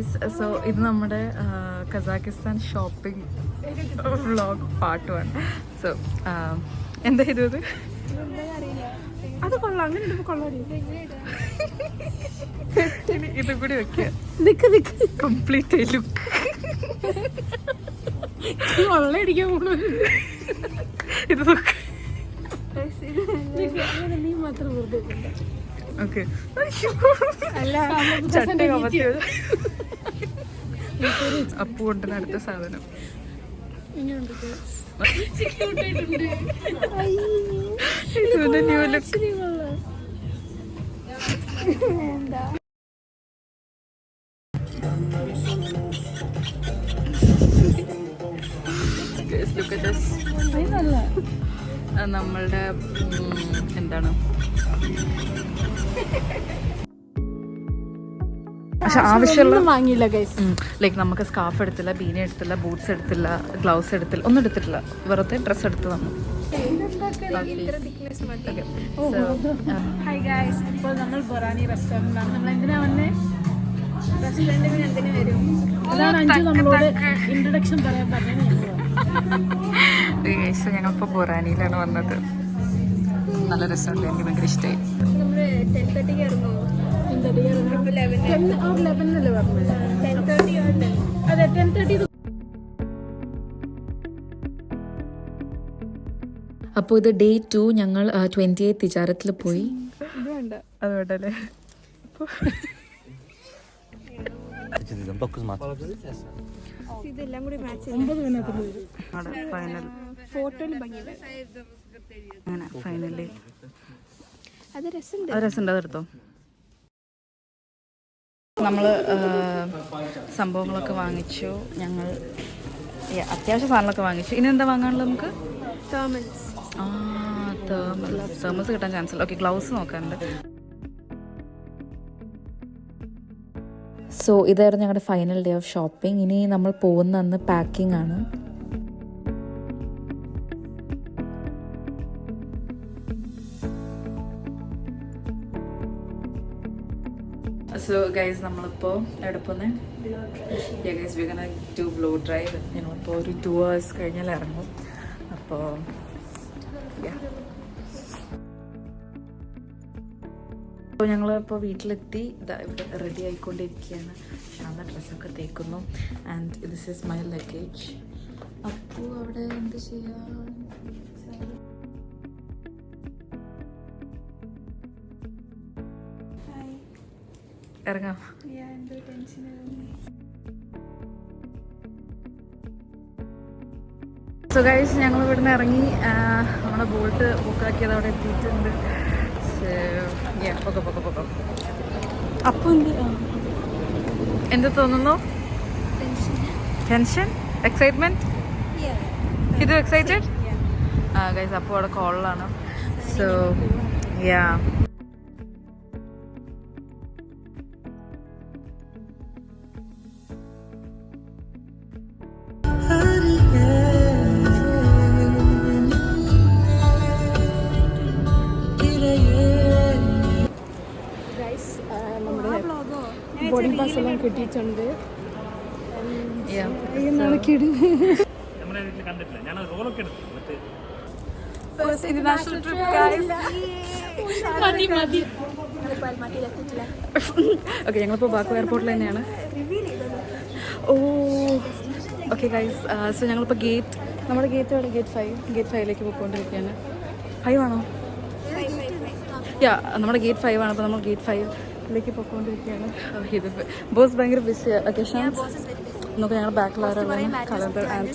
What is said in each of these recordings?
Guys, so ഇത് നമ്മുടെ Kazakhstan shopping vlog part 1. So എന്താ ഇത്? അത് കൊള്ളാം, അങ്ങനെ ഇടുമ്പോൾ കൊള്ളാം. ഇതും കൂടി വെക്കുക, കംപ്ലീറ്റ് ലുക്ക്. വെള്ളടിക്കാൻ പോകുന്നത് ഇത് നോക്ക്. നീ മാത്രം ഓക്കെ. അപ്പു കൊണ്ടുവന്ന അടുത്ത സാധനം ന്യൂ ലുക്ക്. നമ്മളുടെ എന്താണ് പക്ഷെ ആവശ്യമുള്ള വാങ്ങിയില്ല ഗൈസ്. ലൈക്ക് നമുക്ക് സ്കാർഫ് എടുത്തില്ല, ബീന എടുത്തില്ല, ബൂട്ട്സ് എടുത്തില്ല, ഗ്ലൗസ് എടുത്തില്ല, ഒന്നും എടുത്തിട്ടില്ല. വെറുതെ ഡ്രസ്സ് എടുത്ത് തന്നു. ഹായ് ഗൈസ്, ഇപ്പോൾ നമ്മൾ ബൊറാനി റെസ്റ്റോറൻറ്റിലാണ്. നമ്മൾ എന്തിനാ വന്നേ? റെസ്റ്റോറൻറ്റിന് എന്തിനു വരും? അതാണ് അഞ്ചു നമ്മളോട് ഇൻട്രൊഡക്ഷൻ പറയാൻ പറഞ്ഞത്. ഞങ്ങളിപ്പോൾ ബൊറാനിയിലാണ് വന്നത്. നല്ല രസമുണ്ട്, എനിക്ക് ഭയങ്കര ഇഷ്ടമായി. നമ്മൾ 10:30 ഇറങ്ങുമോ? അപ്പോൾ ഇത് ഡേ 2. ഞങ്ങൾ 28 തിജാരത്തിൽ പോയി. അത് വേണ്ടല്ലേ? ഇതെല്ലാം കൂടി മാച്ച് ഫൈനൽ ഫോട്ടോയിൽ ഭംഗിയില്ല. അങ്ങനെ ഫൈനലി അത് രസമുണ്ട്. അതെടുത്തോ. നമ്മൾ സംഭവങ്ങളൊക്കെ വാങ്ങിച്ചു. ഞങ്ങൾ അത്യാവശ്യ സാധനങ്ങളൊക്കെ വാങ്ങിച്ചു. ഇനി എന്താ വാങ്ങാനുള്ളത് നമുക്ക്? തേർമൽസ് കിട്ടാൻ ചാൻസ് ഇല്ല. Okay, gloves നോക്കാനുണ്ട്. സോ ഇതായിരുന്നു ഞങ്ങളുടെ ഫൈനൽ ഡേ ഓഫ് ഷോപ്പിംഗ്. ഇനി നമ്മൾ പോകുന്ന അന്ന് പാക്കിംഗ് ആണ്. സോ ഗൈസ്, നമ്മളിപ്പോൾ എവിടെ പോകുന്നത്? Guys, V gonna do blue drive. ഞങ്ങളിപ്പോൾ ഒരു 2 hours കഴിഞ്ഞാൽ ഇറങ്ങും. അപ്പോൾ അപ്പോൾ ഞങ്ങളിപ്പോൾ വീട്ടിലെത്തി. ഇതാ ഇവിടെ റെഡി ആയിക്കൊണ്ടിരിക്കുകയാണ്. ഷാന്ത ഡ്രസ്സൊക്കെ തേക്കുന്നു. And this is my luggage. അപ്പോൾ അവിടെ എന്ത് ചെയ്യാം? ഇറങ്ങാം. സോ ഗൈസ്, ഞങ്ങൾ ഇവിടുന്ന് ഇറങ്ങി. നമ്മുടെ ബോട്ട് ബുക്കാക്കിയത് അവിടെ എത്തിയിട്ടുണ്ട്. അപ്പോൾ എന്ത് തോന്നുന്നു? ടെൻഷൻ? എക്സൈറ്റ്മെന്റ്? ഇത് എക്സൈറ്റഡ്? ഗൈസ്, അപ്പോൾ അവിടെ കോളിലാണ്. സോ യാ, ബോർഡിംഗ് പാസ് എല്ലാം കിട്ടിയിട്ടുണ്ട്. ഓക്കെ, ഞങ്ങളിപ്പോൾ ബാക്കു എയർപോർട്ടിൽ തന്നെയാണ്. ഓ ഓക്കെ ഗൈസ്, സോ ഞങ്ങളിപ്പോൾ നമ്മുടെ ഗേറ്റ് എവിടെ? ഗേറ്റ് 5ലേക്ക് പോയിക്കൊണ്ടിരിക്കുകയാണ്. 5 ആണോ? യാ, നമ്മുടെ ഗേറ്റ് 5 ആണ്. അപ്പോൾ നമ്മൾ ഗേറ്റ് 5ലേക്ക് പോയിക്കൊണ്ടിരിക്കുകയാണ്. ഇത് ബോസ് ഭയങ്കര ബിസി ഒക്കേഷൻ. നമുക്ക് ഞങ്ങളുടെ ബാക്കിലാരാണ് കലണ്ടർ ആൻഡ്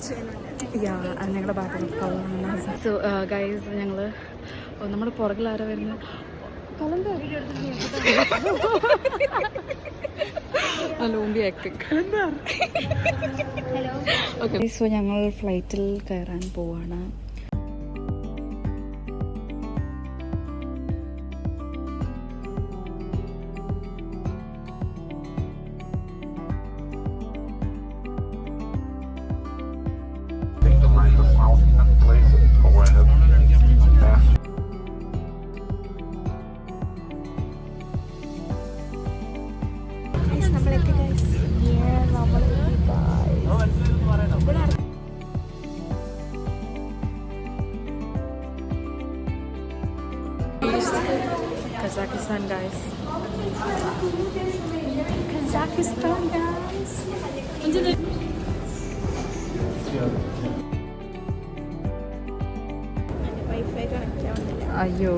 ഞങ്ങളുടെ ബാക്കിൽ കളറാണ്. സോ ഗൈസ്, ഞങ്ങൾ നമ്മുടെ പുറകിലാരാ വരുന്നത്? കലണ്ടർ. ലോമ്പി ആക്ടിങ്. ഓക്കെ, സോ ഞങ്ങൾ ഫ്ലൈറ്റിൽ കയറാൻ പോവാണ്. Kazakhstan, guys. Kazakhstan, guys. Wifi connect ആവുന്നില്ല. അയ്യോ,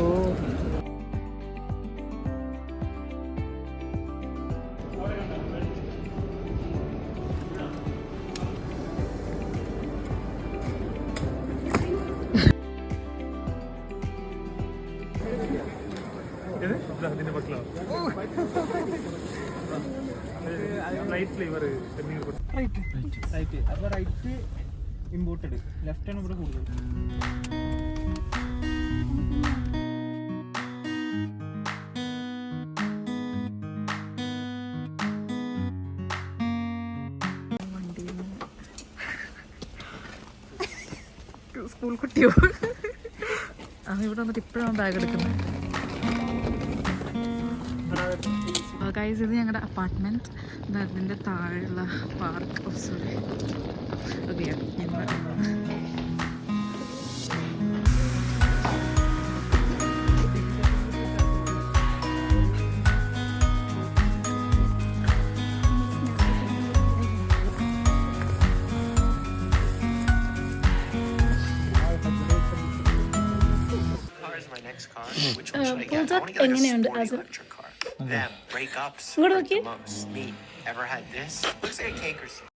റൈറ്റ് അപ്പോൾ റൈറ്റ് ഇമ്പോർട്ടഡ്, ലെഫ്റ്റ് ആണ് ഇവിടെ കൂടുതൽ. സ്കൂൾ കുട്ടിയോ? ഇവിടെ വന്നിട്ട് ഇപ്പോഴാണ് ബാഗ് എടുക്കുന്നത്. ഗൈസ്, ഇത് ഞങ്ങളുടെ അപ്പാർട്ട്മെൻറ്റ്. അതിൻ്റെ താഴെയുള്ള പാർക്ക്. Sorry, okay. എങ്ങനെയുണ്ട്? Them breakups. ഇങ്ങോട്ട് നോക്കി. Most me ever had this? Looks like a cake or something.